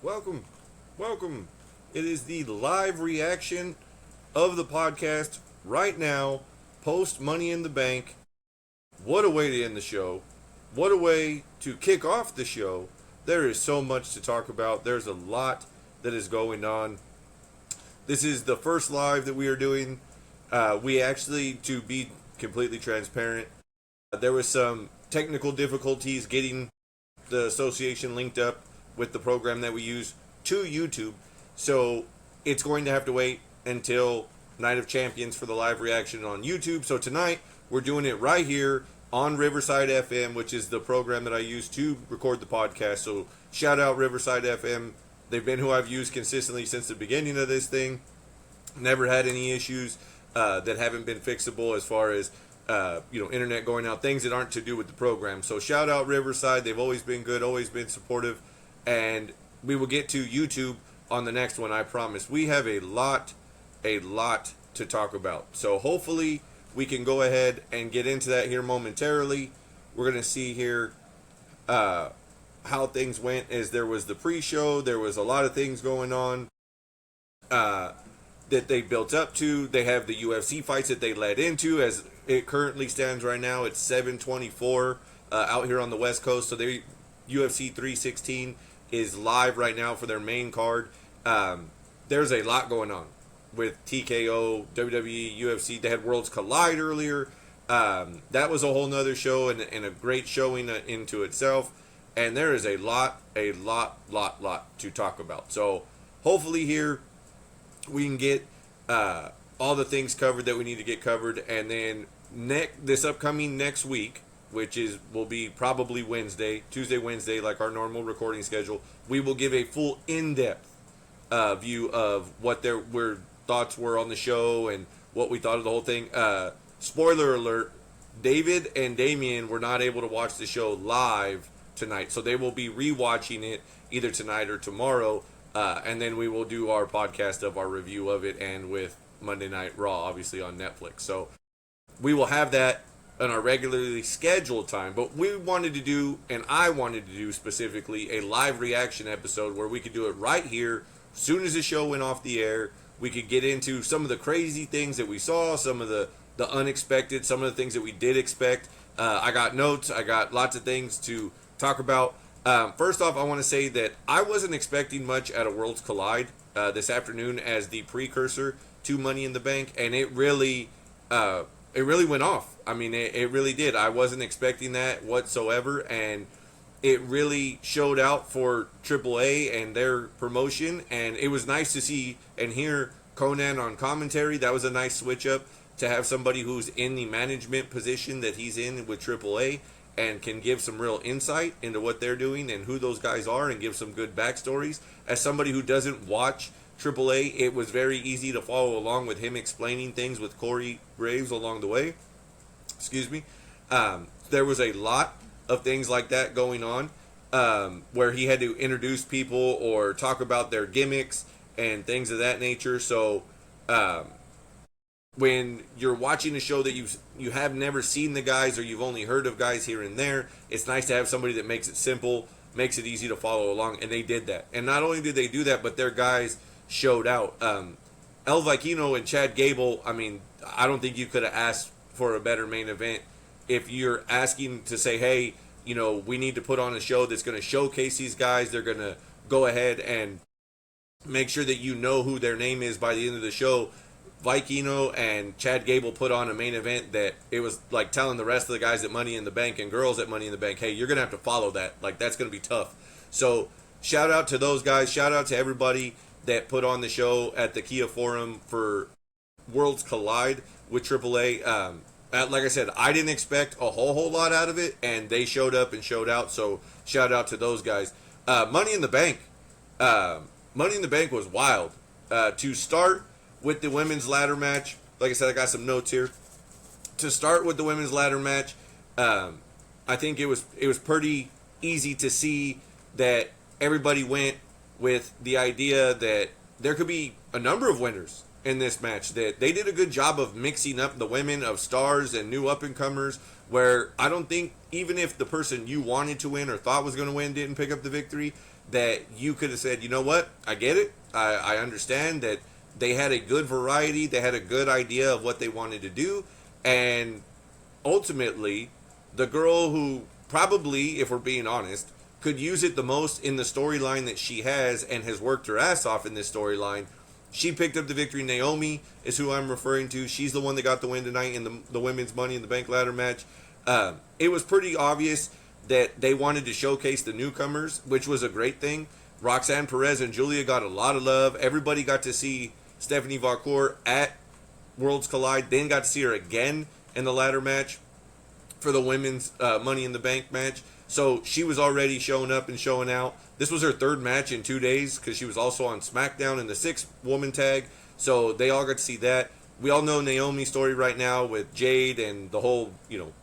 Welcome, welcome. It is the live reaction of the podcast right now, post Money in the Bank. What a way to end the show. What a way to kick off the show. There is so much to talk about. There's a lot that is going on. This is the first live that we are doing. We actually, to be completely transparent, there was some technical difficulties getting the association linked up with the program that we use to YouTube. So it's going to have to wait until Night of Champions for the live reaction on YouTube. So tonight we're doing it right here on Riverside FM, which is the program that I use to record the podcast. So shout out Riverside FM. They've been who I've used consistently since the beginning of this thing. Never had any issues that haven't been fixable as far as internet going out, things that aren't to do with the program. So shout out Riverside. They've always been good, always been supportive. And we will get to YouTube on the next one, I promise. We have a lot to talk about. So hopefully we can go ahead and get into that here momentarily. We're going to see here how things went as there was the pre-show. There was a lot of things going on that they built up to. They have the UFC fights that they led into. As it currently stands right now, it's 7:24 out here on the West Coast. So they UFC 316 is live right now for their main card. There's a lot going on with TKO, WWE, UFC. They had Worlds Collide earlier. That was a whole nother show and a great showing into itself. And there is a lot to talk about. So hopefully here we can get all the things covered that we need to get covered. And then this upcoming next week, which will be probably Tuesday, Wednesday, like our normal recording schedule, we will give a full in-depth view of what their thoughts were on the show and what we thought of the whole thing. Spoiler alert, David and Damien were not able to watch the show live tonight, so they will be rewatching it either tonight or tomorrow, and then we will do our podcast of our review of it, and with Monday Night Raw, obviously, on Netflix. So we will have that on our regularly scheduled time, but we wanted to do, and I wanted to do specifically, a live reaction episode where we could do it right here. As soon as the show went off the air, we could get into some of the crazy things that we saw, some of the unexpected, some of the things that we did expect. I got notes, I got lots of things to talk about. First off, I want to say that I wasn't expecting much at a Worlds Collide this afternoon as the precursor to Money in the Bank, and it really went off. I mean, it really did. I wasn't expecting that whatsoever, and it really showed out for AAA and their promotion, and it was nice to see and hear Conan on commentary. That was a nice switch up to have somebody who's in the management position that he's in with AAA and can give some real insight into what they're doing and who those guys are and give some good backstories. As somebody who doesn't watch AAA, it was very easy to follow along with him explaining things with Corey Graves along the way. Excuse me. There was a lot of things like that going on where he had to introduce people or talk about their gimmicks and things of that nature. So when you're watching a show that you have never seen the guys or you've only heard of guys here and there, it's nice to have somebody that makes it simple, makes it easy to follow along, and they did that. And not only did they do that, but their guys showed out. El Viquino and Chad Gable, I mean, I don't think you could have asked for a better main event. If you're asking to say, hey, we need to put on a show that's going to showcase these guys, they're going to go ahead and make sure that you know who their name is by the end of the show. Viquino and Chad Gable put on a main event that it was like telling the rest of the guys at Money in the Bank and girls at Money in the Bank, hey, you're going to have to follow that. Like, that's going to be tough. So shout out to those guys. Shout out to everybody that put on the show at the Kia Forum for Worlds Collide with AAA. Like I said, I didn't expect a whole lot out of it, and they showed up and showed out, so shout out to those guys. Money in the Bank. Money in the Bank was wild. To start with the women's ladder match, like I said, I got some notes here. To start with the women's ladder match, I think it was pretty easy to see that everybody went with the idea that there could be a number of winners in this match, that they did a good job of mixing up the women of stars and new up-and-comers, where I don't think, even if the person you wanted to win or thought was going to win didn't pick up the victory, that you could have said, you know what, I get it. I understand that they had a good variety. They had a good idea of what they wanted to do. And ultimately, the girl who probably, if we're being honest, could use it the most in the storyline that she has and has worked her ass off in this storyline, she picked up the victory. Naomi is who I'm referring to. She's the one that got the win tonight in the women's Money in the Bank ladder match. It was pretty obvious that they wanted to showcase the newcomers, which was a great thing. Roxanne Perez and Julia got a lot of love. Everybody got to see Stephanie Valcourt at Worlds Collide, then got to see her again in the ladder match for the women's Money in the Bank match. So she was already showing up and showing out. This was her third match in 2 days because she was also on SmackDown in the 6-woman tag. So they all got to see that. We all know Naomi's story right now with Jade and the whole,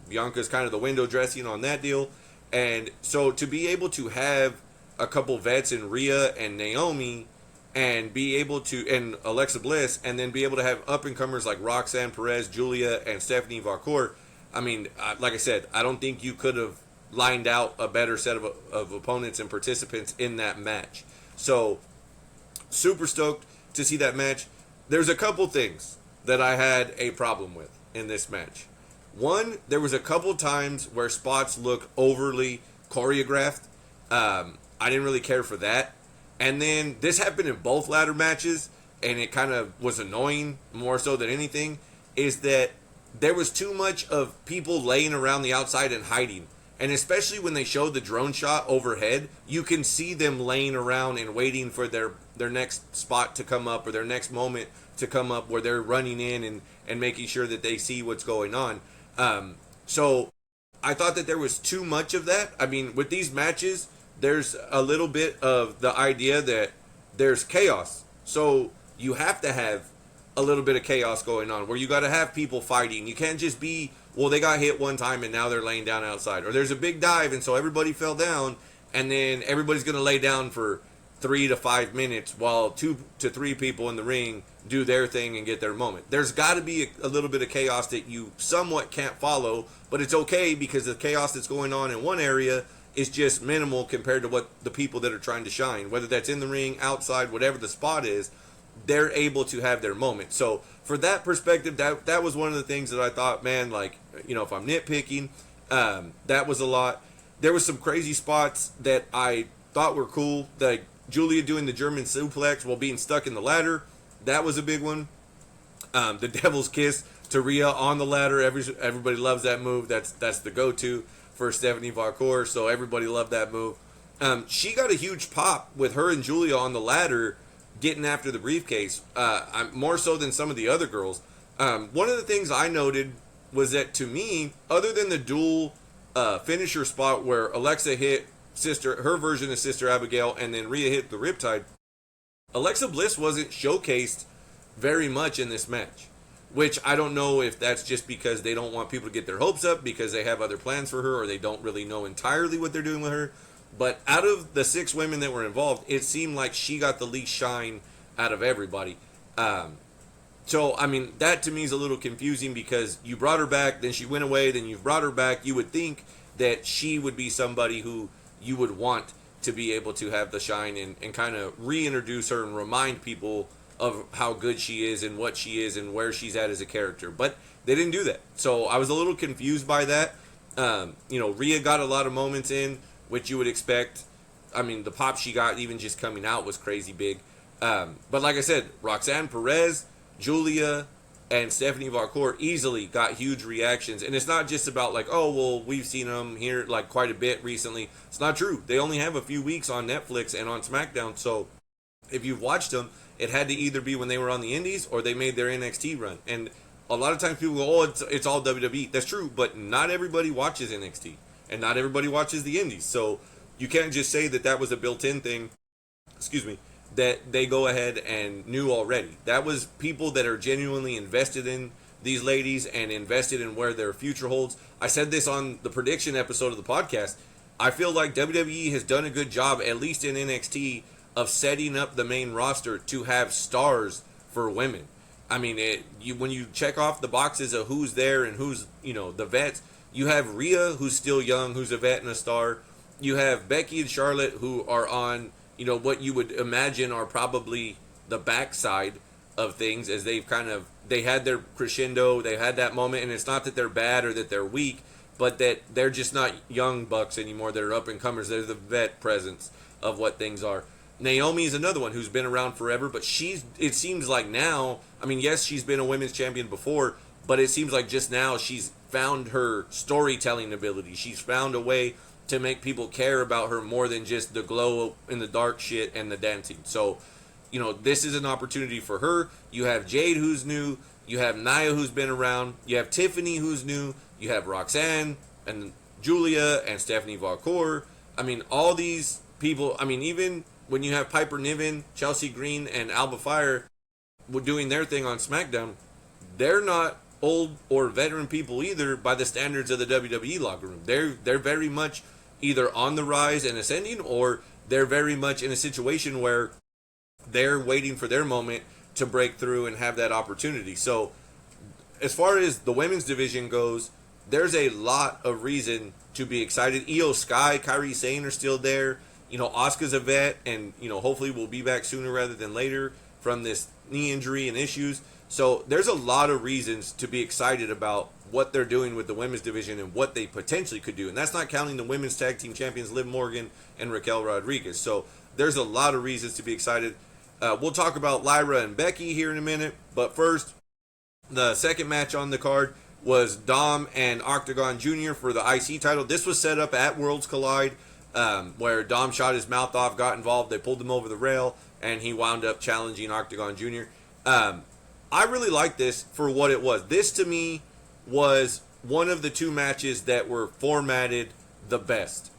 Bianca's kind of the window dressing on that deal. And so to be able to have a couple vets in Rhea and Naomi and be able to, and Alexa Bliss, and then be able to have up-and-comers like Roxanne Perez, Julia, and Stephanie Valcourt, I mean, like I said, I don't think you could have lined out a better set of opponents and participants in that match. So, super stoked to see that match. There's a couple things that I had a problem with in this match. One, there was a couple times where spots look overly choreographed. I didn't really care for that. And then this happened in both ladder matches, and it kind of was annoying more so than anything, is that there was too much of people laying around the outside and hiding. And especially when they showed the drone shot overhead, you can see them laying around and waiting for their next spot to come up or their next moment to come up where they're running in and making sure that they see what's going on. So I thought that there was too much of that. I mean, with these matches, there's a little bit of the idea that there's chaos. So you have to have a little bit of chaos going on where you got to have people fighting. You can't just be, well, they got hit one time and now they're laying down outside. Or there's a big dive and so everybody fell down and then everybody's going to lay down for 3 to 5 minutes while 2 to 3 people in the ring do their thing and get their moment. There's got to be a little bit of chaos that you somewhat can't follow, but it's okay because the chaos that's going on in one area is just minimal compared to what the people that are trying to shine, whether that's in the ring, outside, whatever the spot is, they're able to have their moment. So for that perspective, that was one of the things that I thought, man, like, if I'm nitpicking, that was a lot. There was some crazy spots that I thought were cool, like Julia doing the German suplex while being stuck in the ladder. That was a big one. The Devil's Kiss to Rhea on the ladder. Everybody loves that move. That's the go-to for Stephanie Valcourt, so everybody loved that move. She got a huge pop with her and Julia on the ladder getting after the briefcase, more so than some of the other girls. One of the things I noted was that, to me, other than the dual finisher spot where Alexa hit her version of Sister Abigail, and then Rhea hit the Riptide, Alexa Bliss wasn't showcased very much in this match, which I don't know if that's just because they don't want people to get their hopes up because they have other plans for her or they don't really know entirely what they're doing with her. But out of the 6 women that were involved, it seemed like she got the least shine out of everybody. So, I mean, that to me is a little confusing because you brought her back, then she went away, then you've brought her back. You would think that she would be somebody who you would want to be able to have the shine and kind of reintroduce her and remind people of how good she is and what she is and where she's at as a character. But they didn't do that. So I was a little confused by that. Rhea got a lot of moments in, which you would expect. I mean, the pop she got even just coming out was crazy big. But like I said, Roxanne Perez, Julia, and Stephanie Valcourt easily got huge reactions. And it's not just about like, oh, well, we've seen them here like quite a bit recently. It's not true. They only have a few weeks on Netflix and on SmackDown. So if you've watched them, it had to either be when they were on the Indies or they made their NXT run. And a lot of times people go, oh, it's all WWE. That's true, but not everybody watches NXT. And not everybody watches the Indies. So you can't just say that was a built-in thing, that they go ahead and knew already. That was people that are genuinely invested in these ladies and invested in where their future holds. I said this on the prediction episode of the podcast. I feel like WWE has done a good job, at least in NXT, of setting up the main roster to have stars for women. I mean, when you check off the boxes of who's there and who's, the vets, you have Rhea, who's still young, who's a vet and a star. you have Becky and Charlotte, who are on, what you would imagine are probably the backside of things, as they had their crescendo, they had that moment, and it's not that they're bad or that they're weak, but that they're just not young bucks anymore. They're up and comers. They're the vet presence of what things are. Naomi is another one who's been around forever, but it seems like now, yes, she's been a women's champion before, but it seems like just now she's found her storytelling ability. She's found a way to make people care about her more than just the glow in the dark shit and the dancing. So, this is an opportunity for her. You have Jade, who's new. You have Nia, who's been around. You have Tiffany, who's new. You have Roxanne and Julia and Stephanie Valcour. All these people, even when you have Piper Niven, Chelsea Green, and Alba Fire doing their thing on SmackDown, they're not old or veteran people either by the standards of the WWE locker room. They're very much either on the rise and ascending, or they're very much in a situation where they're waiting for their moment to break through and have that opportunity. So as far as the women's division goes, there's a lot of reason to be excited. Io Sky, Kairi Sane are still there. Asuka's a vet, and, hopefully will be back sooner rather than later from this knee injury and issues. So there's a lot of reasons to be excited about what they're doing with the women's division and what they potentially could do. And that's not counting the women's tag team champions, Liv Morgan and Raquel Rodriguez. So there's a lot of reasons to be excited. We'll talk about Lyra and Becky here in a minute. But first, the second match on the card was Dom and Octagon Jr. for the IC title. This was set up at Worlds Collide, where Dom shot his mouth off, got involved, they pulled him over the rail, and he wound up challenging Octagon Jr. I really like this for what it was. This, to me, was one of the two matches that were formatted the best.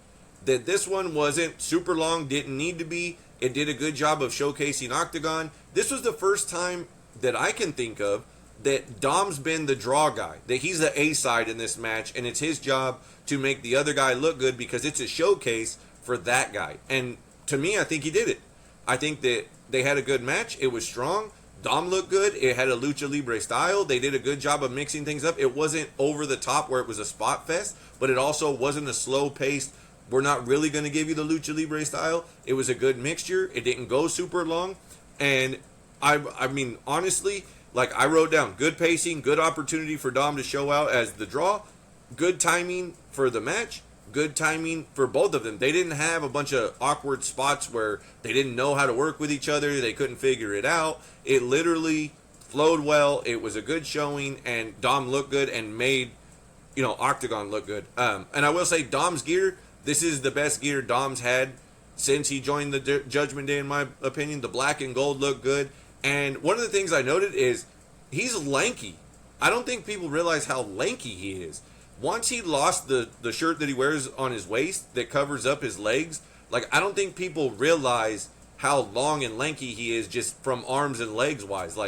That this one wasn't super long, didn't need to be. It did a good job of showcasing Octagon. This was the first time that I can think of that Dom's been the draw guy, that he's the A side in this match, and it's his job to make the other guy look good because it's a showcase for that guy. And to me, I think he did it. I think that they had a good match. It was strong. Dom looked good. It had a lucha libre style. They did a good job of mixing things up. It wasn't over the top where it was a spot fest, but it also wasn't a slow paced, we're not really going to give you the lucha libre style. It was a good mixture. It didn't go super long. And honestly, like I wrote down, good pacing, good opportunity for Dom to show out as the draw, good timing for the match, good timing for both of them. They didn't have a bunch of awkward spots where they didn't know how to work with each other. They couldn't figure it out. It literally flowed well. It was a good showing, and Dom looked good and made, Octagon look good. And I will say Dom's gear, this is the best gear Dom's had since he joined the Judgment Day, in my opinion. The black and gold look good. And one of the things I noted is he's lanky. I don't think people realize how lanky he is. Once he lost the shirt that he wears on his waist that covers up his legs, I don't think people realize how long and lanky he is just from arms and legs wise.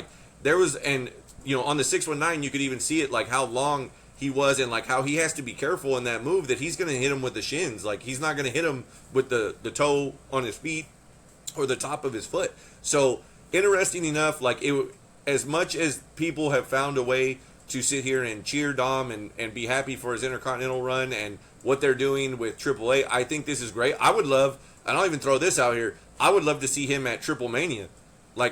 There was, and on the 619 you could even see it, how long he was and how he has to be careful in that move, that he's going to hit him with the shins. He's not going to hit him with the toe on his feet or the top of his foot. So interesting enough, as much as people have found a way to sit here and cheer Dom and be happy for his Intercontinental run and what they're doing with AAA, I think this is great. I would love, and I'll even throw this out here, I would love to see him at Triple Mania.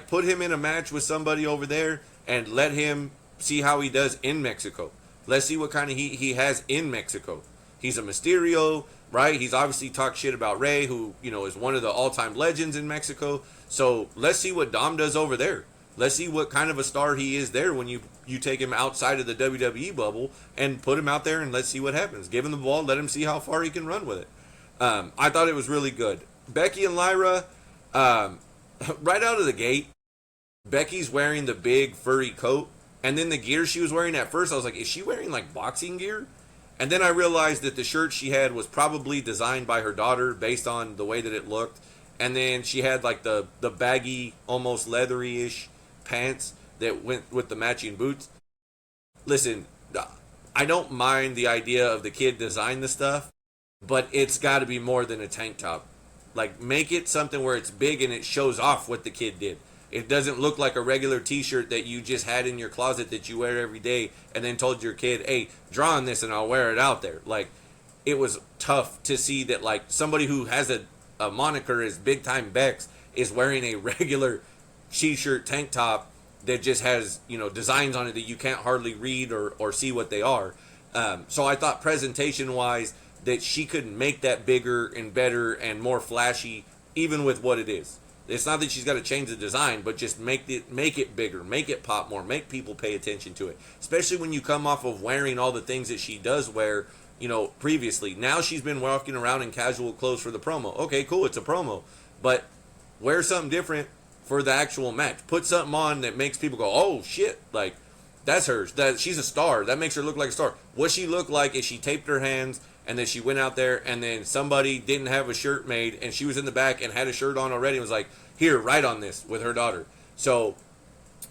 Put him in a match with somebody over there and let him see how he does in Mexico. Let's see what kind of heat he has in Mexico. He's a Mysterio, right? He's obviously talked shit about Rey, who, is one of the all-time legends in Mexico. So let's see what Dom does over there. Let's see what kind of a star he is there when you take him outside of the WWE bubble and put him out there, and let's see what happens. Give him the ball, let him see how far he can run with it. I thought it was really good. Becky and Lyra, right out of the gate, Becky's wearing the big furry coat, and then the gear she was wearing at first, I was like, is she wearing boxing gear? And then I realized that the shirt she had was probably designed by her daughter based on the way that it looked. And then she had the baggy, almost leathery-ish pants that went with the matching boots. Listen, I don't mind the idea of the kid design the stuff, but it's got to be more than a tank top. Make it something where it's big and it shows off what the kid did. It doesn't look like a regular t-shirt that you just had in your closet that you wear every day and then told your kid, hey, draw on this and I'll wear it out there. it was tough to see that like somebody who has a moniker as Big Time Bex is wearing a regular t-shirt tank top that just has, you know, designs on it that you can't hardly read or see what they are. So I thought presentation wise that she could make that bigger and better and more flashy, even with what it is. It's not that she's got to change the design, but just make it bigger, make it pop more, make people pay attention to it. Especially when you come off of wearing all the things that she does wear, you know, previously. Now she's been walking around in casual clothes for the promo. Okay, cool, it's a promo. But wear something different for the actual match. Put something on that makes people go, oh shit, like that's hers. That she's a star. That makes her look like a star. What she looked like is she taped her hands and then she went out there and then somebody didn't have a shirt made and she was in the back and had a shirt on already and was like, here, write on this with her daughter. So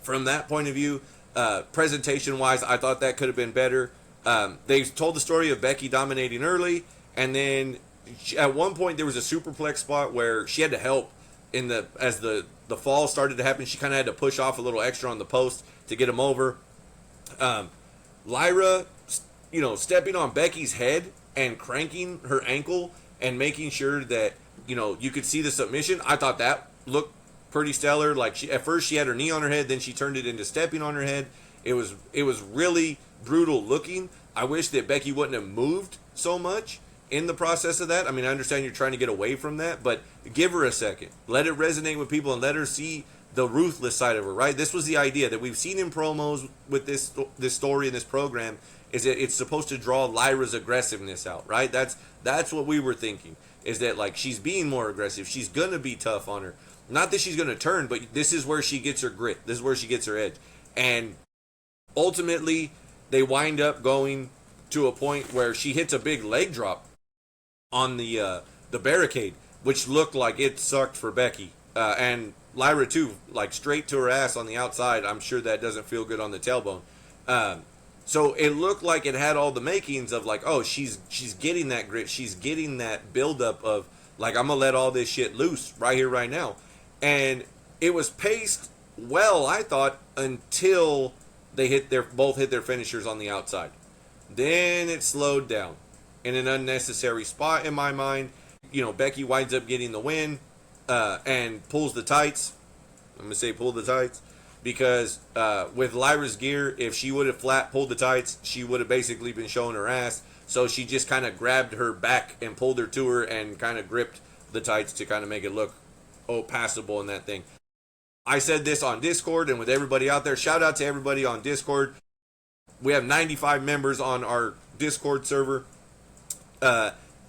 from that point of view, presentation wise, I thought that could have been better. They told the story of Becky dominating early, and then at one point there was a superplex spot where she had to help as the fall started to happen. She kind of had to push off a little extra on the post to get him over. Lyra, you know, stepping on Becky's head and cranking her ankle and making sure that, you know, you could see the submission. I thought that looked pretty stellar. Like at first she had her knee on her head, then she turned it into stepping on her head. It was really brutal looking. I wish that Becky wouldn't have moved so much in the process of that. I mean, I understand you're trying to get away from that, but give her a second. Let it resonate with people and let her see the ruthless side of her, right? This was the idea that we've seen in promos with this story and this program, is that it's supposed to draw Lyra's aggressiveness out, right? That's what we were thinking, is that like she's being more aggressive. She's going to be tough on her. Not that she's going to turn, but this is where she gets her grit. This is where she gets her edge. And ultimately, they wind up going to a point where she hits a big leg drop on the barricade, which looked like it sucked for Becky. And Lyra too, like straight to her ass on the outside. I'm sure that doesn't feel good on the tailbone. So it looked like it had all the makings of like, oh, she's getting that grit. She's getting that buildup of like, I'm going to let all this shit loose right here, right now. And it was paced well, I thought, until they both hit their finishers on the outside. Then it slowed down in an unnecessary spot in my mind. You know, Becky winds up getting the win and pulls the tights. I'm going to say pull the tights because with Lyra's gear, if she would have flat pulled the tights, she would have basically been showing her ass. So she just kind of grabbed her back and pulled her to her and kind of gripped the tights to kind of make it look passable in that thing. I said this on Discord and with everybody out there. Shout out to everybody on Discord. We have 95 members on our Discord server.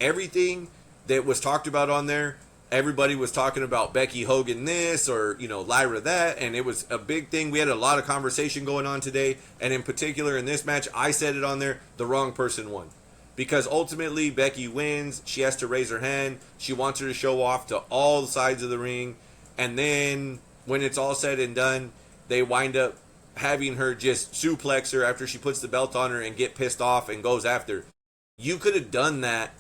Everything that was talked about on there, everybody was talking about Becky Hogan this or, you know, Lyra that, and it was a big thing. We had a lot of conversation going on today, and in particular in this match, I said it on there, the wrong person won. Because ultimately, Becky wins. She has to raise her hand. She wants her to show off to all sides of the ring. And then, when it's all said and done, they wind up having her just suplex her after she puts the belt on her and get pissed off and goes after. You could have done that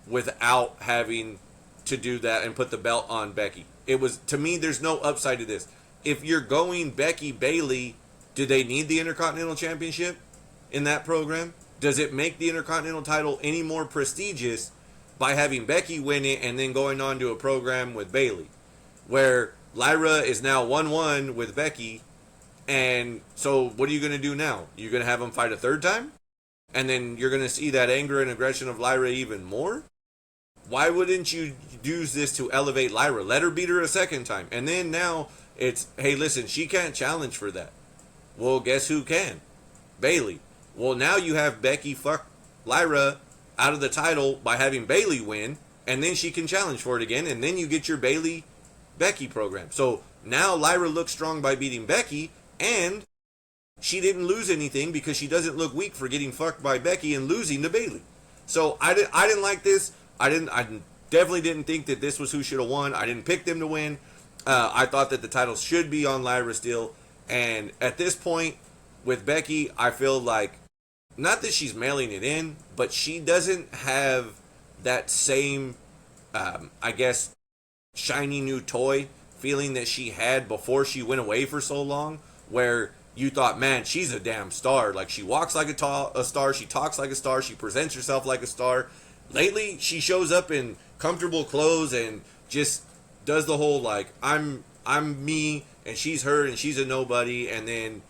without having to do that and put the belt on Becky. It was, to me, there's no upside to this. If you're going Becky Bayley, do they need the Intercontinental Championship in that program? Does it make the Intercontinental title any more prestigious by having Becky win it and then going on to a program with Bayley, where Lyra is now 1-1 with Becky, and so what are you going to do now? You're going to have them fight a third time? And then you're going to see that anger and aggression of Lyra even more? Why wouldn't you use this to elevate Lyra? Let her beat her a second time. And then now it's, hey, listen, she can't challenge for that. Well, guess who can? Bayley. Well, now you have Becky fuck Lyra out of the title by having Bayley win, and then she can challenge for it again, and then you get your Bayley-Becky program. So now Lyra looks strong by beating Becky, and she didn't lose anything because she doesn't look weak for getting fucked by Becky and losing to Bayley. So I didn't like this. I definitely didn't think that this was who should have won. I didn't pick them to win. I thought that the title should be on Lyra still, and at this point with Becky, I feel like, not that she's mailing it in, but she doesn't have that same, I guess, shiny new toy feeling that she had before she went away for so long, where you thought, man, she's a damn star. Like, she walks like a star, she talks like a star, she presents herself like a star. Lately, she shows up in comfortable clothes and just does the whole like I'm me and she's her and she's a nobody, and then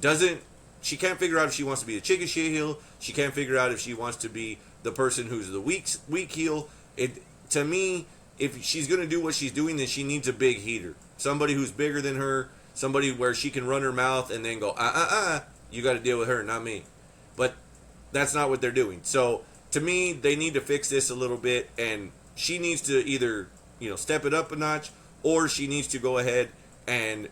doesn't she can't figure out if she wants to be a chicken shit heel. She can't figure out if she wants to be the person who's the weak heel. It to me, if she's gonna do what she's doing, then she needs a big heater, somebody who's bigger than her, somebody where she can run her mouth and then go you got to deal with her, not me. But that's not what they're doing. So to me, they need to fix this a little bit, and she needs to either step it up a notch, or she needs to go ahead and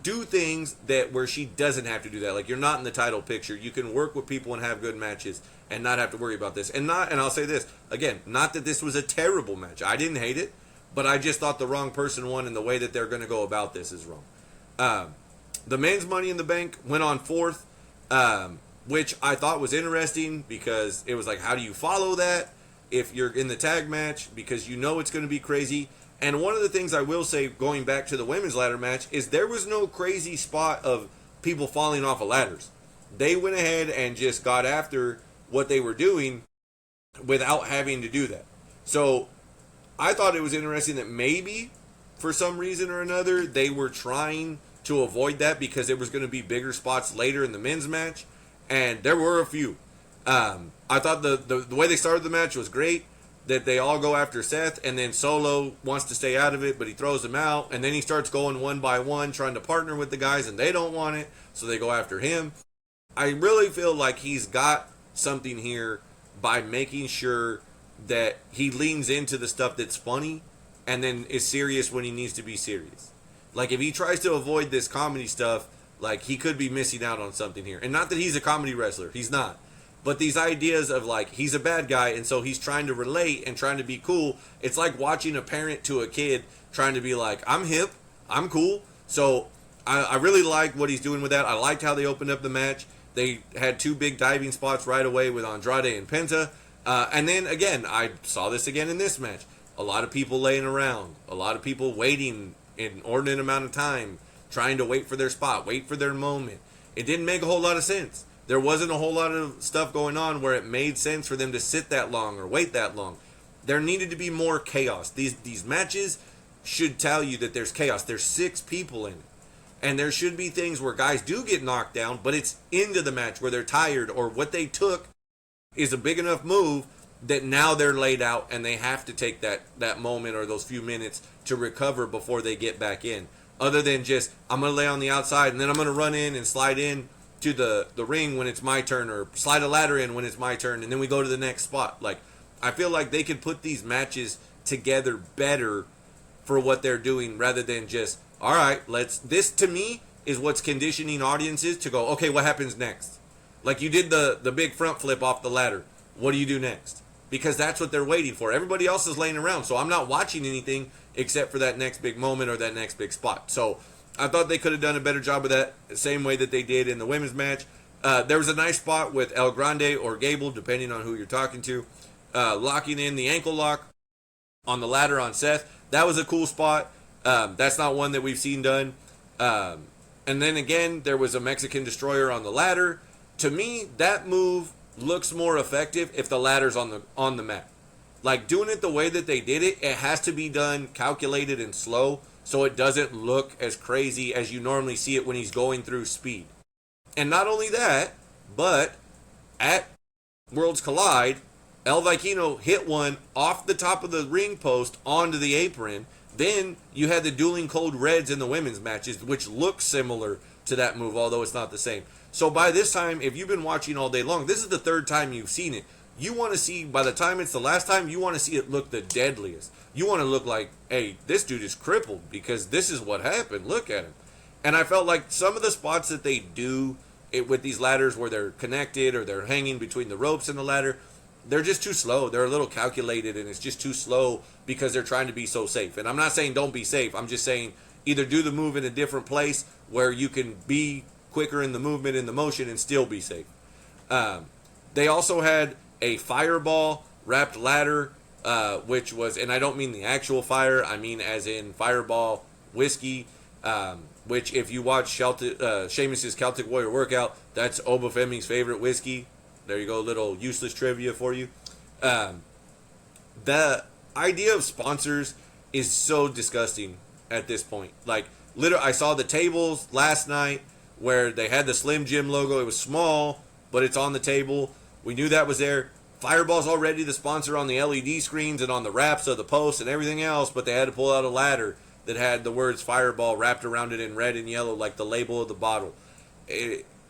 do things that where she doesn't have to do that. Like, you're not in the title picture. You can work with people and have good matches and not have to worry about this. And I'll say this again, not that this was a terrible match. I didn't hate it, but I just thought the wrong person won, and the way that they're going to go about this is wrong. The men's Money in the Bank went on fourth, which I thought was interesting because it was like, how do you follow that if you're in the tag match? Because it's going to be crazy. And one of the things I will say, going back to the women's ladder match, is there was no crazy spot of people falling off of ladders. They went ahead and just got after what they were doing without having to do that. So I thought it was interesting that maybe for some reason or another they were trying to avoid that because there was going to be bigger spots later in the men's match, and there were a few. I thought the way they started the match was great, that they all go after Seth, and then Solo wants to stay out of it, but he throws them out, and then he starts going one by one, trying to partner with the guys, and they don't want it, so they go after him. I really feel like he's got something here by making sure that he leans into the stuff that's funny and then is serious when he needs to be serious. Like, if he tries to avoid this comedy stuff, like, he could be missing out on something here. And not that he's a comedy wrestler. He's not. But these ideas of, like, he's a bad guy, and so he's trying to relate and trying to be cool. It's like watching a parent to a kid trying to be like, I'm hip, I'm cool. So I really like what he's doing with that. I liked how they opened up the match. They had two big diving spots right away with Andrade and Penta. And then, again, I saw this again in this match. A lot of people laying around. A lot of people waiting an inordinate amount of time, trying to wait for their spot, wait for their moment. It didn't make a whole lot of sense. There wasn't a whole lot of stuff going on where it made sense for them to sit that long or wait that long. There needed to be more chaos. These matches should tell you that there's chaos. There's 6 people in it. And there should be things where guys do get knocked down, but it's into the match where they're tired, or what they took is a big enough move that now they're laid out and they have to take that moment or those few minutes to recover before they get back in. Other than just, I'm going to lay on the outside and then I'm going to run in and slide in to the ring when it's my turn, or slide a ladder in when it's my turn, and then we go to the next spot. Like, I feel like they could put these matches together better for what they're doing, rather than just, all right, this to me is what's conditioning audiences to go, okay, what happens next? Like, you did the big front flip off the ladder. What do you do next? Because that's what they're waiting for. Everybody else is laying around, so I'm not watching anything except for that next big moment or that next big spot. So I thought they could have done a better job of that, the same way that they did in the women's match. There was a nice spot with El Grande or Gable, depending on who you're talking to, locking in the ankle lock on the ladder on Seth. That was a cool spot. That's not one that we've seen done. And then again, there was a Mexican Destroyer on the ladder. To me, that move looks more effective if the ladder's on the mat. Like, doing it the way that they did it, it has to be done calculated and slow, so it doesn't look as crazy as you normally see it when he's going through speed. And not only that, but at Worlds Collide, El Vikingo hit one off the top of the ring post onto the apron. Then you had the dueling cold reds in the women's matches, which looks similar to that move, although it's not the same. So by this time, if you've been watching all day long, this is the 3rd time you've seen it. You want to see, by the time it's the last time, you want to see it look the deadliest. You want to look like, hey, this dude is crippled because this is what happened. Look at him. And I felt like some of the spots that they do with these ladders where they're connected or they're hanging between the ropes and the ladder, they're just too slow. They're a little calculated, and it's just too slow because they're trying to be so safe. And I'm not saying don't be safe. I'm just saying either do the move in a different place where you can be quicker in the movement, in the motion, and still be safe. They also had a fireball wrapped ladder, which was, and I don't mean the actual fire, I mean as in Fireball whiskey, which if you watch Sheamus's Celtic Warrior workout, that's Obafemi's favorite whiskey. There you go, little useless trivia for you. The idea of sponsors is so disgusting at this point. Like, literally, I saw the tables last night where they had the Slim Jim logo. It was small, but it's on the table. We knew that was there. Fireball's already the sponsor on the LED screens and on the wraps of the posts and everything else, but they had to pull out a ladder that had the words Fireball wrapped around it in red and yellow like the label of the bottle.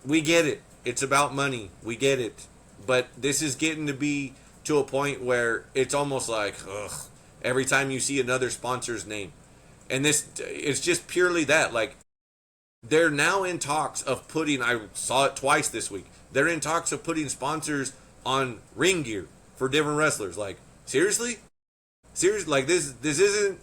We get it. It's about money. We get it. But this is getting to be to a point where it's almost like, ugh, every time you see another sponsor's name. And it's just purely that. Like, they're now in talks of putting, I saw it twice this week, they're in talks of putting sponsors on ring gear for different wrestlers. Like, seriously? Seriously? Like, this isn't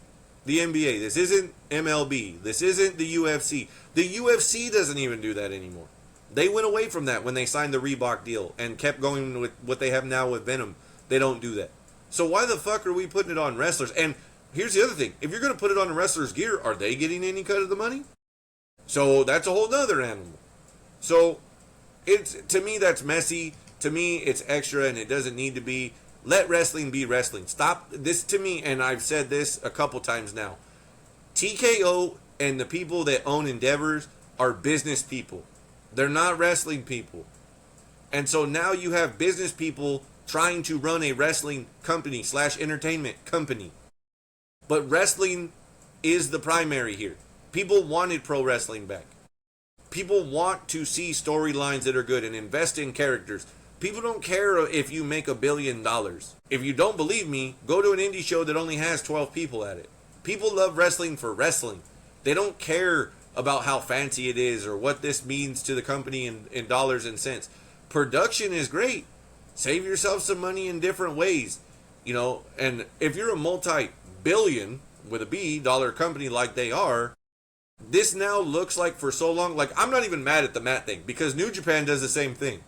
the NBA. This isn't MLB. This isn't the UFC. The UFC doesn't even do that anymore. They went away from that when they signed the Reebok deal and kept going with what they have now with Venom. They don't do that. So why the fuck are we putting it on wrestlers? And here's the other thing. If you're going to put it on wrestlers' gear, are they getting any cut of the money? So that's a whole nother animal. So to me, that's messy. To me, it's extra and it doesn't need to be. Let wrestling be wrestling. Stop this to me, and I've said this a couple times now. TKO and the people that own Endeavors are business people. They're not wrestling people. And so now you have business people trying to run a wrestling company / entertainment company. But wrestling is the primary here. People wanted pro wrestling back. People want to see storylines that are good and invest in characters. People don't care if you make $1 billion. If you don't believe me, go to an indie show that only has 12 people at it. People love wrestling for wrestling. They don't care about how fancy it is or what this means to the company in dollars and cents. Production is great. Save yourself some money in different ways. You know, and if you're a multi-billion with a B dollar company like they are, this now looks like for so long, like I'm not even mad at the mat thing because New Japan does the same thing.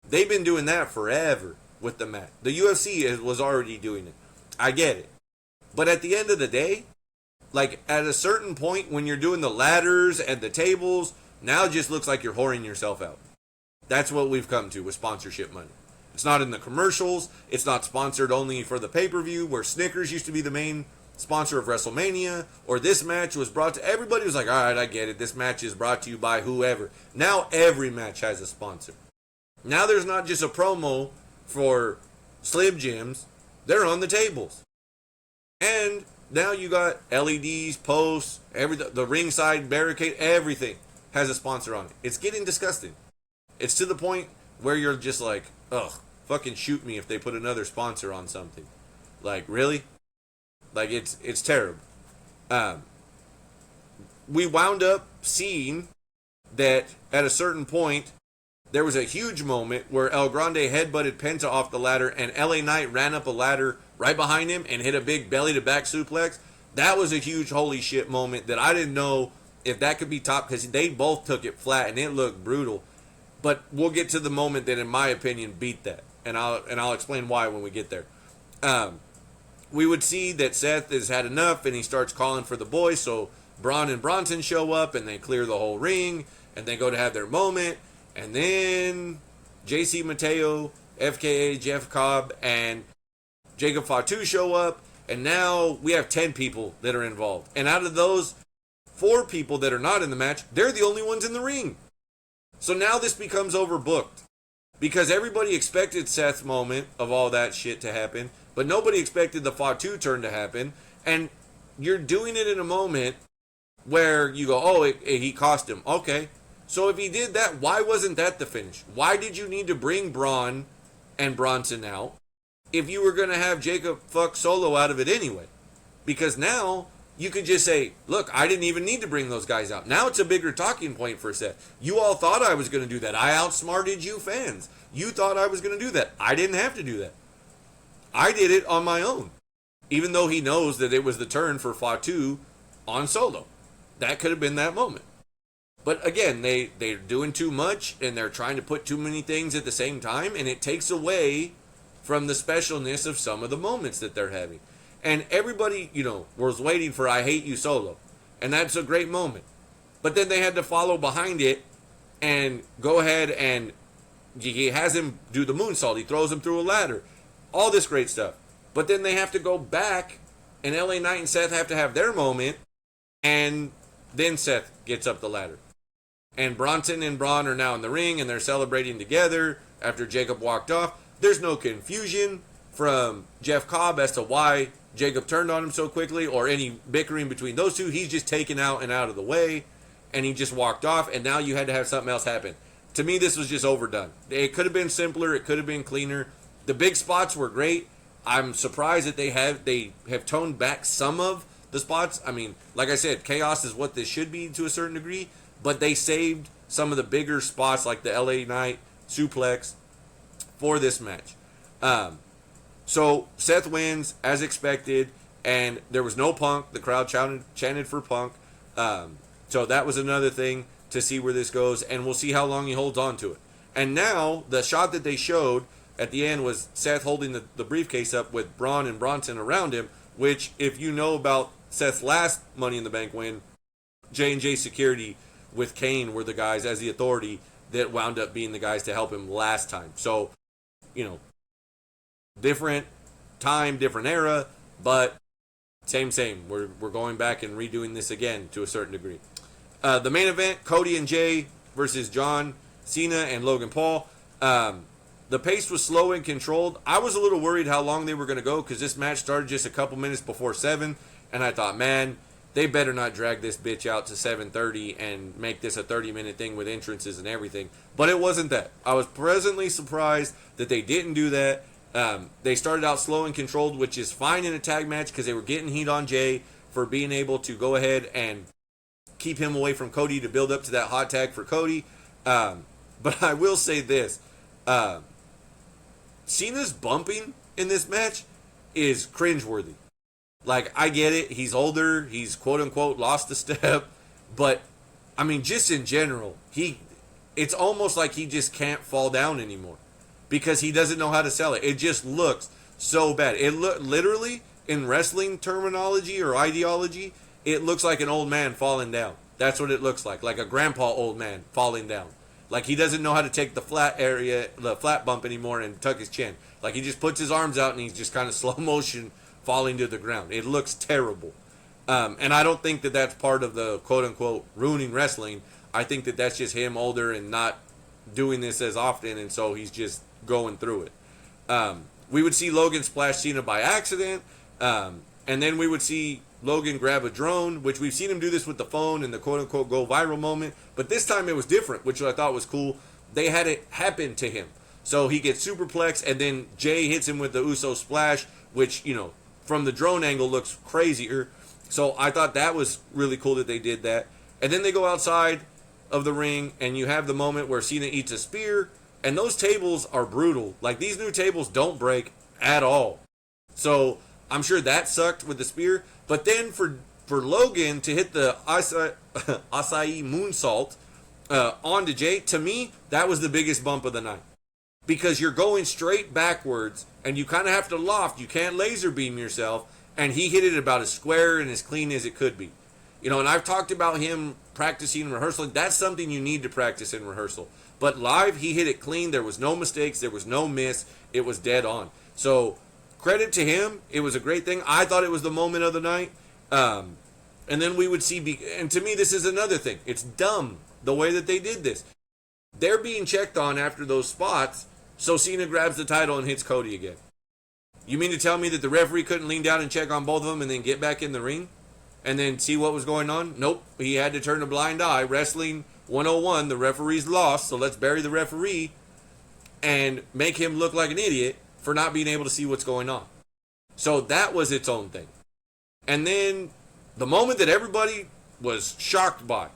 They've been doing that forever with the mat. The UFC was already doing it. I get it. But at the end of the day, like at a certain point when you're doing the ladders and the tables, now it just looks like you're whoring yourself out. That's what we've come to with sponsorship money. It's not in the commercials. It's not sponsored only for the pay-per-view where Snickers used to be the main sponsor of WrestleMania, or this match was brought to, everybody was like, all right, I get it. This match is brought to you by whoever. Now every match has a sponsor. Now there's not just a promo for Slim Jims. They're on the tables. And now you got LEDs, posts, the ringside barricade, everything has a sponsor on it. It's getting disgusting. It's to the point where you're just like, ugh, fucking shoot me if they put another sponsor on something. Like, really? Like, it's terrible. We wound up seeing that at a certain point, there was a huge moment where El Grande headbutted Penta off the ladder and LA Knight ran up a ladder right behind him and hit a big belly-to-back suplex. That was a huge holy shit moment that I didn't know if that could be topped because they both took it flat and it looked brutal. But we'll get to the moment that, in my opinion, beat that. And I'll explain why when we get there. We would see that Seth has had enough and he starts calling for the boys. So Braun and Bronson show up and they clear the whole ring and they go to have their moment. And then JC Mateo, FKA Jeff Cobb, and Jacob Fatu show up. And now we have 10 people that are involved. And out of those 4 people that are not in the match, they're the only ones in the ring. So now this becomes overbooked. Because everybody expected Seth's moment of all that shit to happen. But nobody expected the Fatu turn to happen. And you're doing it in a moment where you go, oh, he cost him. Okay. So if he did that, why wasn't that the finish? Why did you need to bring Braun and Bronson out if you were going to have Jacob fuck Solo out of it anyway? Because now you could just say, look, I didn't even need to bring those guys out. Now it's a bigger talking point for Seth. You all thought I was going to do that. I outsmarted you fans. You thought I was going to do that. I didn't have to do that. I did it on my own. Even though he knows that it was the turn for Fatu on Solo. That could have been that moment. But again, they're doing too much and they're trying to put too many things at the same time, and it takes away from the specialness of some of the moments that they're having. And everybody, was waiting for I Hate You Solo. And that's a great moment. But then they had to follow behind it and go ahead and he has him do the moonsault. He throws him through a ladder. All this great stuff. But then they have to go back, and LA Knight and Seth have to have their moment, and then Seth gets up the ladder. And Bronson and Braun are now in the ring, and they're celebrating together after Jacob walked off. There's no confusion from Jeff Cobb as to why Jacob turned on him so quickly, or any bickering between those two. He's just taken out and out of the way, and he just walked off, and now you had to have something else happen. To me, this was just overdone. It could have been simpler. It could have been cleaner. The big spots were great. I'm surprised that they have toned back some of the spots. I mean, like I said, chaos is what this should be to a certain degree, but they saved some of the bigger spots like the LA Knight suplex for this match. So Seth wins as expected, and there was no Punk. The crowd chanted for Punk. So that was another thing to see where this goes, and we'll see how long he holds on to it. And now the shot that they showed at the end was Seth holding the briefcase up with Braun and Bronson around him, which, if you know about Seth's last Money in the Bank win, J&J Security with Kane were the guys as the authority that wound up being the guys to help him last time. So, different time, different era, but same. We're going back and redoing this again to a certain degree. The main event, Cody and Jay versus John Cena and Logan Paul. The pace was slow and controlled. I was a little worried how long they were going to go because this match started just a couple minutes before 7, and I thought, man, they better not drag this bitch out to 7:30 and make this a 30-minute thing with entrances and everything. But it wasn't that. I was pleasantly surprised that they didn't do that. They started out slow and controlled, which is fine in a tag match because they were getting heat on Jay for being able to go ahead and keep him away from Cody to build up to that hot tag for Cody. But I will say this. Cena's bumping in this match is cringeworthy. Like, I get it. He's older. He's quote-unquote lost a step. But, I mean, just in general, it's almost like he just can't fall down anymore because he doesn't know how to sell it. It just looks so bad. It literally, in wrestling terminology or ideology, it looks like an old man falling down. That's what it looks like a grandpa old man falling down. Like, he doesn't know how to take the flat bump anymore and tuck his chin. Like, he just puts his arms out and he's just kind of slow motion falling to the ground. It looks terrible. And I don't think that that's part of the quote-unquote ruining wrestling. I think that that's just him older and not doing this as often, and so he's just going through it. We would see Logan splash Cena by accident, and then we would see Logan grab a drone, which we've seen him do this with the phone and the quote-unquote go viral moment, but this time it was different, which I thought was cool. They had it happen to him. So he gets superplexed, and then Jay hits him with the Uso splash, which, from the drone angle looks crazier. So I thought that was really cool that they did that. And then they go outside of the ring, and you have the moment where Cena eats a spear, and those tables are brutal. Like, these new tables don't break at all. So I'm sure that sucked with the spear. But then for Logan to hit the acai moonsault onto Jay, to me, that was the biggest bump of the night. Because you're going straight backwards, and you kind of have to loft. You can't laser beam yourself. And he hit it about as square and as clean as it could be. And I've talked about him practicing in rehearsal. That's something you need to practice in rehearsal. But live, he hit it clean. There was no mistakes. There was no miss. It was dead on. So, credit to him. It was a great thing. I thought it was the moment of the night. And then we would see... And to me, this is another thing. It's dumb, the way that they did this. They're being checked on after those spots, so Cena grabs the title and hits Cody again. You mean to tell me that the referee couldn't lean down and check on both of them and then get back in the ring? And then see what was going on? Nope. He had to turn a blind eye. Wrestling 101, the referee's lost, so let's bury the referee and make him look like an idiot for not being able to see what's going on. So that was its own thing. And then the moment that everybody was shocked by,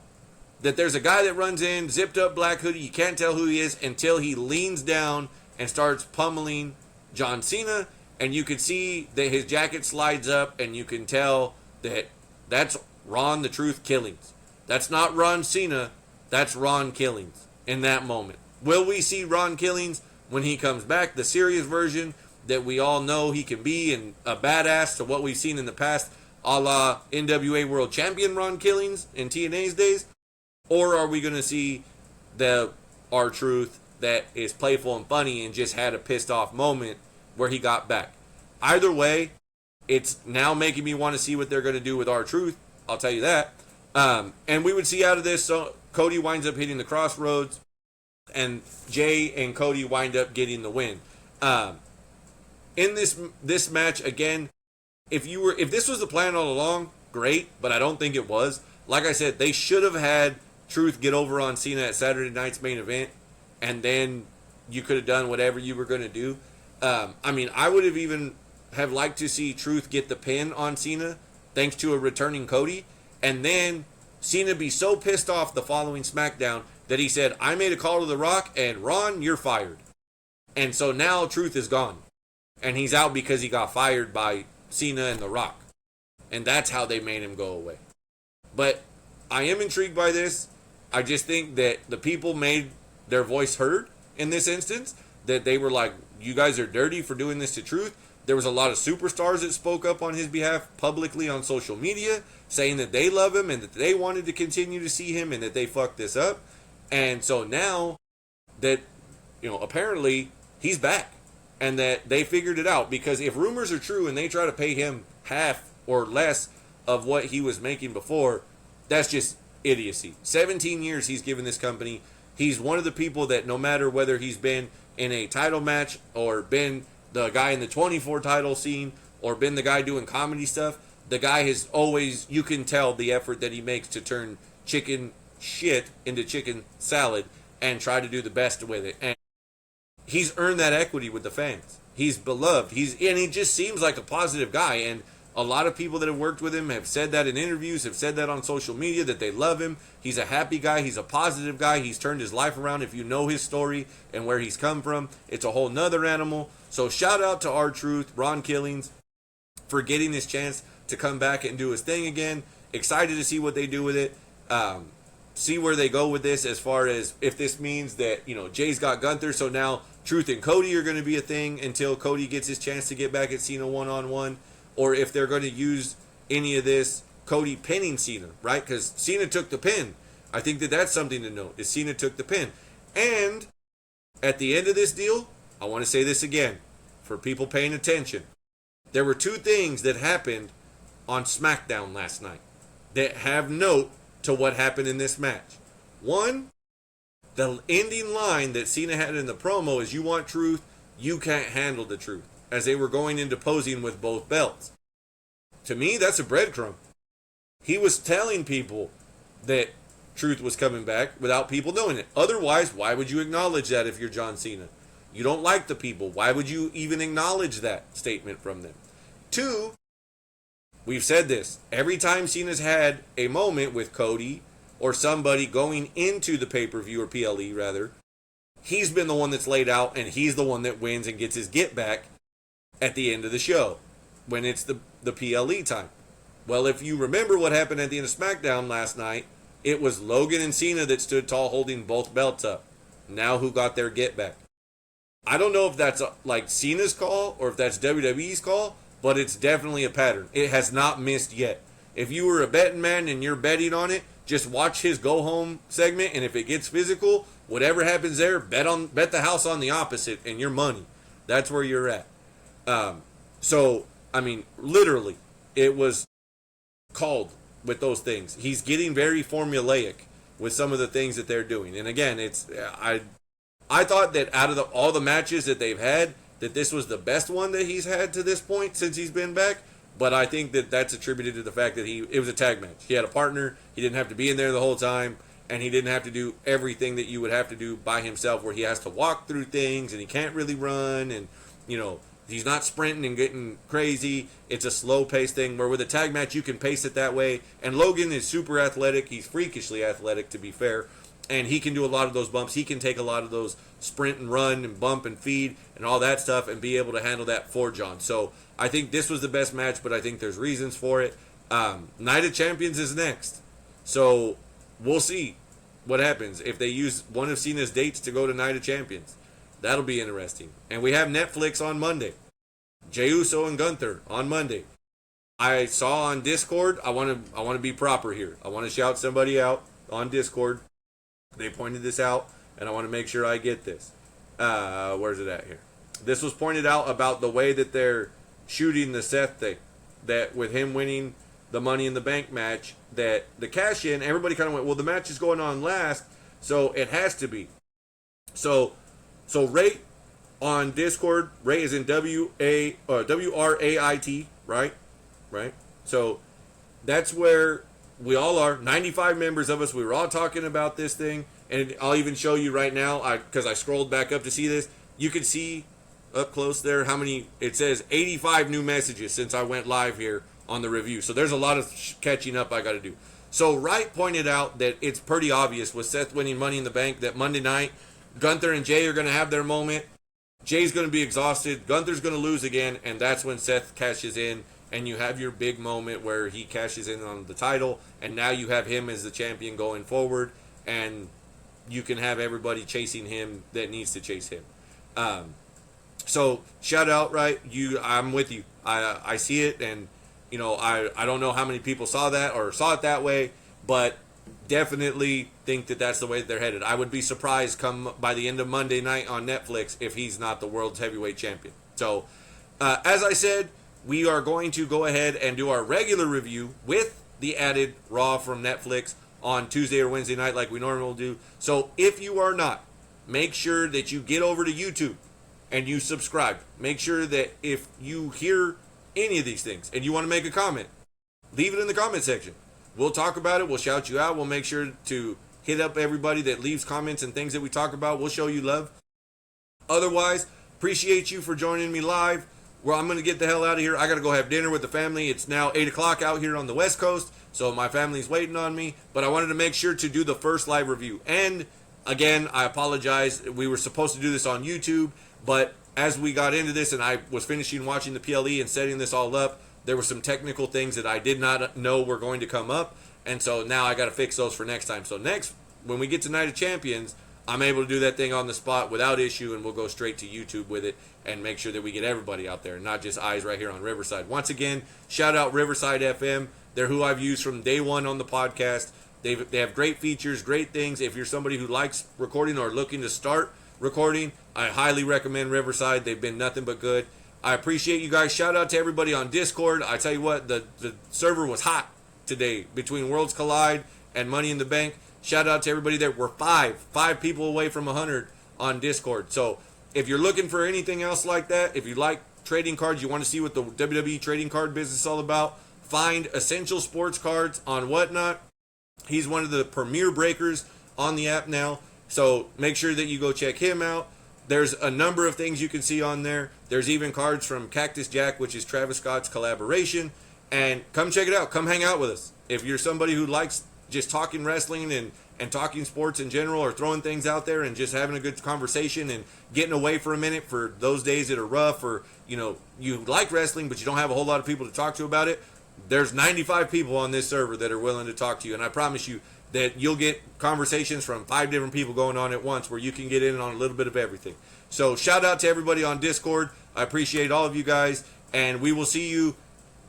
that there's a guy that runs in, zipped up black hoodie, you can't tell who he is until he leans down and starts pummeling John Cena, and you can see that his jacket slides up, and you can tell that that's Ron the Truth Killings. That's not Ron Cena, that's Ron Killings in that moment. Will we see Ron Killings when he comes back, the serious version that we all know he can be, and a badass to what we've seen in the past, a la NWA World Champion Ron Killings in TNA's days? Or are we going to see the R-Truth that is playful and funny and just had a pissed off moment where he got back? Either way, it's now making me want to see what they're going to do with R-Truth. I'll tell you that. And we would see out of this, so Cody winds up hitting the crossroads, and Jay and Cody wind up getting the win. In this match, again, if this was the plan all along, great, but I don't think it was. Like I said, they should have had Truth get over on Cena at Saturday night's main event, and then you could have done whatever you were going to do. I mean, I would have even have liked to see Truth get the pin on Cena, thanks to a returning Cody, and then Cena be so pissed off the following SmackDown that he said, I made a call to The Rock, and Ron, you're fired. And so now Truth is gone. And he's out because he got fired by Cena and The Rock. And that's how they made him go away. But I am intrigued by this. I just think that the people made their voice heard in this instance. That they were like, you guys are dirty for doing this to Truth. There was a lot of superstars that spoke up on his behalf publicly on social media, saying that they love him and that they wanted to continue to see him and that they fucked this up. And so now that, apparently he's back and that they figured it out, because if rumors are true and they try to pay him half or less of what he was making before, that's just idiocy. 17 years he's given this company. He's one of the people that no matter whether he's been in a title match or been the guy in the 24 title scene or been the guy doing comedy stuff, the guy has always, you can tell the effort that he makes to turn chicken shit into chicken salad and try to do the best with it. And he's earned that equity with the fans. He's beloved. And he just seems like a positive guy. And a lot of people that have worked with him have said that in interviews, have said that on social media, that they love him. He's a happy guy. He's a positive guy. He's turned his life around. If you know his story and where he's come from, it's a whole nother animal. So shout out to R-Truth, Ron Killings, for getting this chance to come back and do his thing again. Excited to see what they do with it. See where they go with this, as far as if this means that, Jay's got Gunther, so now Truth and Cody are going to be a thing until Cody gets his chance to get back at Cena one-on-one, or if they're going to use any of this Cody pinning Cena, right? Because Cena took the pin. I think that that's something to note, is Cena took the pin. And at the end of this deal, I want to say this again, for people paying attention. There were two things that happened on SmackDown last night that have note to what happened in this match. One, the ending line that Cena had in the promo is, you want truth, you can't handle the truth, as they were going into posing with both belts. To me, that's a breadcrumb. He was telling people that Truth was coming back without people knowing it. Otherwise, why would you acknowledge that if you're John Cena? You don't like the people. Why would you even acknowledge that statement from them? Two, we've said this. Every time Cena's had a moment with Cody or somebody going into the pay-per-view, or PLE rather, he's been the one that's laid out, and he's the one that wins and gets his get back at the end of the show when it's the PLE time. Well, if you remember what happened at the end of SmackDown last night, it was Logan and Cena that stood tall holding both belts up. Now who got their get back? I don't know if that's like Cena's call or if that's WWE's call, but it's definitely a pattern. It has not missed yet. If you were a betting man and you're betting on it, just watch his go home segment, and if it gets physical, whatever happens there, bet the house on the opposite and your money. That's where you're at. So, I mean, literally, it was called with those things. He's getting very formulaic with some of the things that they're doing. And again, I thought that out of all the matches that they've had, that this was the best one that he's had to this point since he's been back. But I think that that's attributed to the fact that it was a tag match. He had a partner. He didn't have to be in there the whole time. And he didn't have to do everything that you would have to do by himself, where he has to walk through things and he can't really run. And, he's not sprinting and getting crazy. It's a slow-paced thing, where with a tag match, you can pace it that way. And Logan is super athletic. He's freakishly athletic, to be fair. And he can do a lot of those bumps. He can take a lot of those sprint and run and bump and feed and all that stuff and be able to handle that for John. So I think this was the best match, but I think there's reasons for it. Night of Champions is next. So we'll see what happens if they use one of Cena's dates to go to Night of Champions. That'll be interesting. And we have Netflix on Monday. Jey Uso and Gunther on Monday. I saw on Discord, I want to be proper here. I want to shout somebody out on Discord. They pointed this out, and I want to make sure I get this. Where's it at here? This was pointed out about the way that they're shooting the Seth thing, that with him winning the Money in the Bank match, that the cash in, everybody kind of went, well, the match is going on last, so it has to be. So Ray on Discord, Ray is in WRAIT, right? So that's where we all are. 95 members of us. We were all talking about this thing, and I'll even show you right now, because I scrolled back up to see this. You can see up close there how many. It says 85 new messages since I went live here on the review. So there's a lot of catching up I got to do. So Wright pointed out that it's pretty obvious with Seth winning Money in the Bank that Monday night, Gunther and Jay are going to have their moment. Jay's going to be exhausted. Gunther's going to lose again, and that's when Seth cashes in, and you have your big moment where he cashes in on the title, and now you have him as the champion going forward, and you can have everybody chasing him that needs to chase him. So shout out, right? I'm with you. I see it, and I don't know how many people saw that or saw it that way, but definitely think that that's the way that they're headed. I would be surprised come by the end of Monday night on Netflix if he's not the world's heavyweight champion. So, as I said, we are going to go ahead and do our regular review with the added Raw from Netflix on Tuesday or Wednesday night like we normally do. So, if you are not, make sure that you get over to YouTube and you subscribe. Make sure that if you hear any of these things and you want to make a comment, leave it in the comment section. We'll talk about it. We'll shout you out. We'll make sure to hit up everybody that leaves comments and things that we talk about. We'll show you love. Otherwise, appreciate you for joining me live. Well, I'm going to get the hell out of here. I got to go have dinner with the family. It's now 8 o'clock out here on the West Coast, so my family's waiting on me. But I wanted to make sure to do the first live review. And, again, I apologize. We were supposed to do this on YouTube, but as we got into this and I was finishing watching the PLE and setting this all up, there were some technical things that I did not know were going to come up, and so now I got to fix those for next time. So next, when we get to Night of Champions, I'm able to do that thing on the spot without issue, and we'll go straight to YouTube with it and make sure that we get everybody out there, not just eyes right here on Riverside. Once again, shout out Riverside FM. They're who I've used from day one on the podcast. They have great features, great things. If you're somebody who likes recording or looking to start recording, I highly recommend Riverside. They've been nothing but good. I appreciate you guys. Shout out to everybody on Discord. I tell you what, the server was hot today between Worlds Collide and Money in the Bank. Shout out to everybody there. We're five people away from 100 on Discord. So if you're looking for anything else like that, if you like trading cards, you want to see what the WWE trading card business is all about, find Essential Sports Cards on Whatnot. He's one of the premier breakers on the app now. So make sure that you go check him out. There's a number of things you can see on there. There's even cards from Cactus Jack, which is Travis Scott's collaboration. And come check it out. Come hang out with us. If you're somebody who likes just talking wrestling and talking sports in general, or throwing things out there and just having a good conversation and getting away for a minute for those days that are rough, or you like wrestling but you don't have a whole lot of people to talk to about it, there's 95 people on this server that are willing to talk to you. And I promise you that you'll get conversations from 5 different people going on at once where you can get in on a little bit of everything. So shout out to everybody on Discord. I appreciate all of you guys. And we will see you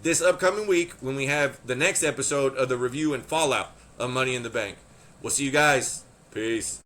this upcoming week when we have the next episode of the review and fallout of Money in the Bank. We'll see you guys. Peace.